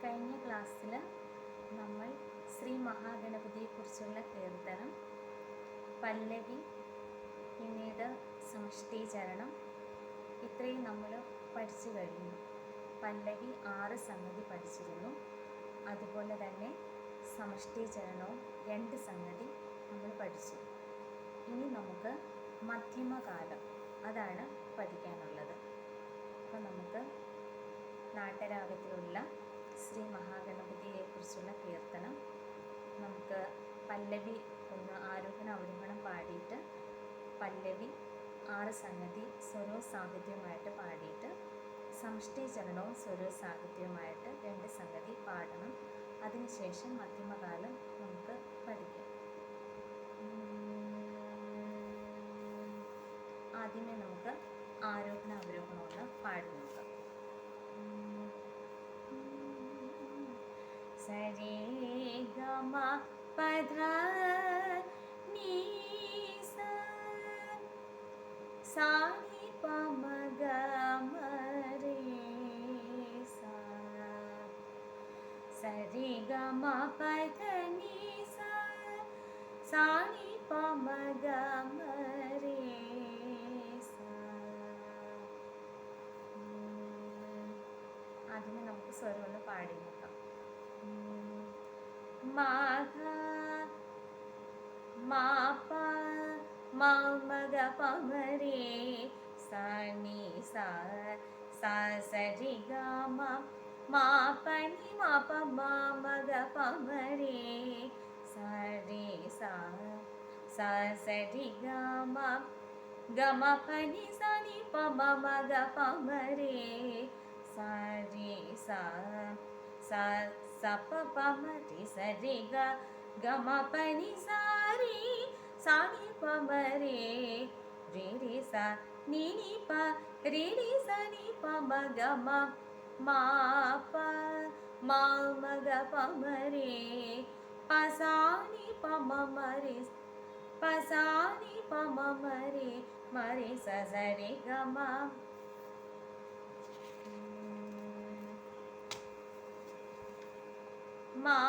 കഴിഞ്ഞ ക്ലാസ്സിൽ നമ്മൾ ശ്രീ മഹാഗണപതിയെക്കുറിച്ചുള്ള കീർത്തനം, പല്ലവി, പിന്നീട് സമഷ്ടിചരണം ഇത്രയും നമ്മൾ പഠിച്ചു കഴിഞ്ഞു. പല്ലവി 6 സംഗതി പഠിച്ചിരുന്നു. അതുപോലെ തന്നെ സമഷ്ടിചരണവും 2 സംഗതി നമ്മൾ പഠിച്ചു. ഇനി നമുക്ക് മധ്യമകാലം, അതാണ് പഠിക്കാനുള്ളത്. അപ്പോൾ നമുക്ക് നാട്ടരാഗത്തിലുള്ള ശ്രീ മഹാഗണപതിയെക്കുറിച്ചുള്ള കീർത്തനം, നമുക്ക് പല്ലവി ഒന്ന് ആരോഹണ അവരോഹണം പാടിയിട്ട് പല്ലവി 6 സംഗതി സ്വരവും സാഹിത്യവുമായിട്ട് പാടിയിട്ട് സമഷ്ടിചരണവും സ്വരവും സാഹിത്യവുമായിട്ട് 2 സംഗതി പാടണം. അതിനുശേഷം മധ്യമകാലം നമുക്ക് പഠിക്കാം. ആദ്യമേ നമുക്ക് ആരോഹണ അവരോഹണം ഒന്ന് പാടി നോക്കാം. സരി ഗമ പധ നീ സാ നി പ മ ഗ മ രെ സാ. സരി ഗമ പധ നീ സാ നി പ മ ഗ മ രെ സാ. ആദ്യമേ നമുക്ക് സ്വരം ഒന്ന് പാടി നോക്കാം. മാഘ മാ പ മ മ ഗ പ മ രെ സാ നി സാ. സാ സരി ഗ മ മാ പ നി മ പ മ മ ഗ പ മ രെ സാ രെ സാ. സാ സരി ഗ മ ഗ മ പ നി സാ നി പ മ മ ഗ പ മ രെ സാ രെ സാ. സാ സ പ പ മ രെ സ രെ ഗ ഗ മ പ നി സാ രെ സാ നി പ മ രെ രെ രെ സാ നി നി പ രെ രെ സാ നി പ മ ഗ മ മാ പ മ മ ഗ പ മ രെ പ സാ നി പ മ മ രെ പ സാ നി പ മ മ രെ സ സ രെ ഗ മ. മാ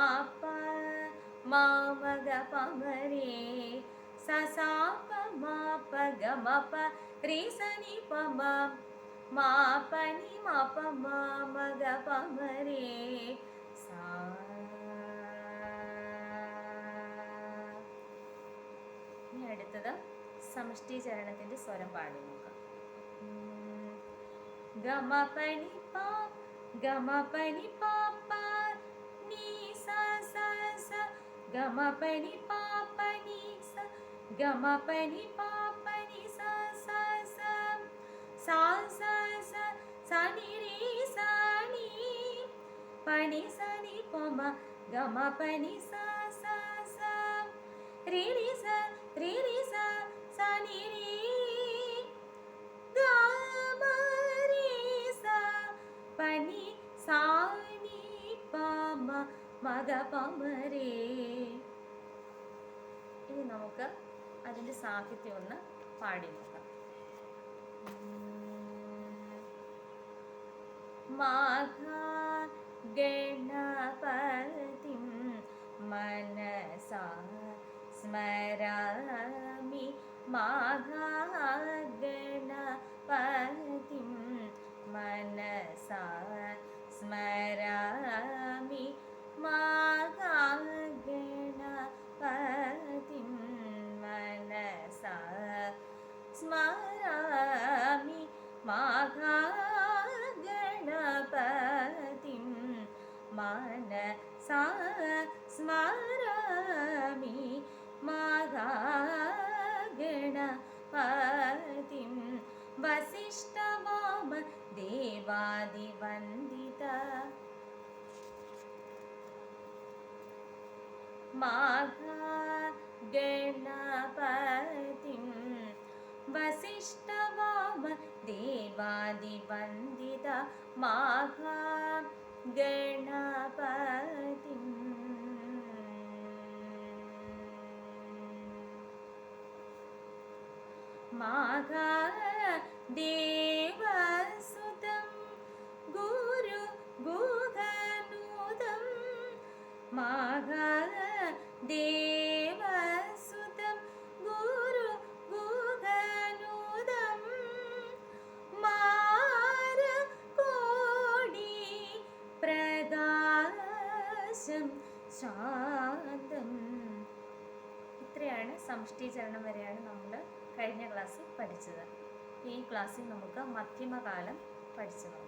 പ മ മ ഗ പ മ രെ സ സാ പ മ പ ഗ മ പ രെ സ നി പ മ മാ പ നി മ പ മ മ ഗ പ മ രെ സാ. ഇനി അടുത്തത് സമഷ്ടിചരണത്തിൻ്റെ സ്വരം പാടി നോക്കാം. ഗ മ പ നി പ ഗ മ പ നി പ പ നി സ സ സ ഗ മ പ നി പ പ നി സ ഗ മ പ നി പ പ നി സ സ സ സാ സ സ സ നി രെ സ നി പ നി സ നി പ മ ഗ മ പ നി സ സ സ രെ രെ സ രെ രെ സ സ നി രെ ഗ മ രെ സ പ നി സാ നി പ മ മ ഗ പ മ രെ. ഇനി നമുക്ക് അതിൻ്റെ സാഹിത്യം ഒന്ന് പാടി നോക്കാം. മാഘ ഗണപതിം മനസാ സ്മരാമി. മാഘ ഗണപതിം മനസാ സ്മരാമി. മാഘ ഗണപതിം മനസാ സ്മരാമി. മാഘ ഗണപതിം മനസാ സ്മരാമി. മാഘ ഗണപതിം വസിഷ്ഠവാമ ദേവാദിവന്ദിത. മാഘ ഗണപതിം വസിഷ്ഠവാമ ദേവാദിവന്ദിത. മാഘ ഗണപതിം മാഘ ദേവസുതം ഗുരു ഗുഹനൂതം महादेवसुतं गुरु गुहनुदं मारकोടി പ്രകാശം ശാന്തം. ഇത്രയാണ് സമഷ്ടിചരണം വരെയാണ് നമ്മൾ കഴിഞ്ഞ ക്ലാസ്സിൽ പഠിച്ചത്. ഈ ക്ലാസ്സിൽ നമുക്ക് മധ്യമകാലം പഠിച്ചു നോക്കാം.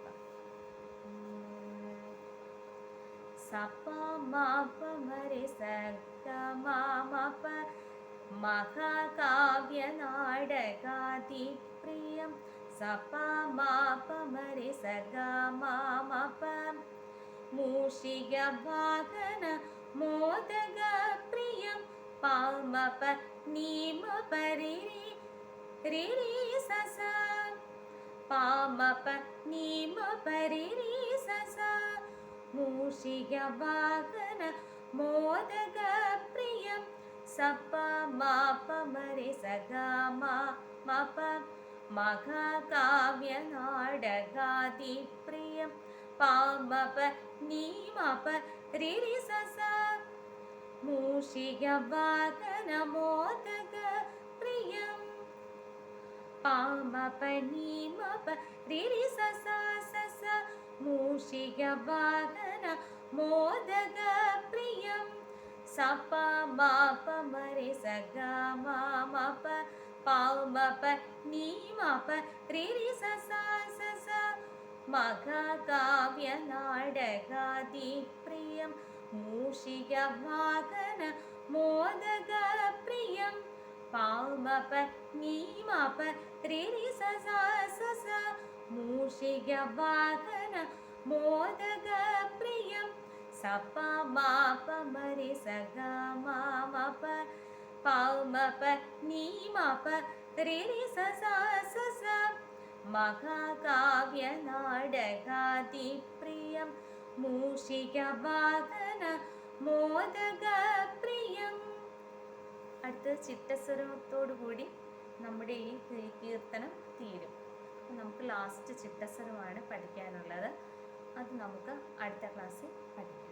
സപ മാപ മരി സഗ മാമപ മഹാകാവ്യ നാടകാതിപ്രിയം. സപ മാപ മരി സഗ മാമപ മൂഷിക വാഹന മോദക പ്രിയം. പാമപ നീമ പരിരി റിരി സസ. പാമപ നീമ പരിരി സസ. മൂഷിക വാഹന മോദക പ്രിയം. സപ മാപ മരി സഗ മാമപ മഹാകാവ്യ നാടകാതിപ്രിയം. പാമപ നീമപ റിരി സസ. മൂഷിക വാഹന മോദക പ്രിയം. പാമപ നീമപ റിരി സസ സസ. മൂഷിക വാഹന മോദക പ്രിയം. സപ മാപ മരി സഗ മാമപ പാമപ നീമപ റിരി സസ സസ. മഹാകാവ്യ നാടകാതിപ്രിയം. മൂഷിക വാഹന മോദക പ്രിയം. പാമപ നീമപ റിരി സസ സസ. മൂഷിക വാഹന മോദക പ്രിയം. സപ മാപ മരി സഗ മാമപ പാമപ നീമപ റിരി സസ സസ. മഹാകാവ്യ നാടകാതിപ്രിയം. മൂഷിക വാഹന മോദക പ്രിയം. അടുത്ത ചിട്ടസ്വരത്തോടു കൂടി നമ്മുടെ ഈ കീർത്തനം തീരും. നമുക്ക് ലാസ്റ്റ് ചിട്ടസ്വരമാണ് പഠിക്കാനുള്ളത്. അത് നമുക്ക് അടുത്ത ക്ലാസ്സിൽ പഠിക്കാം.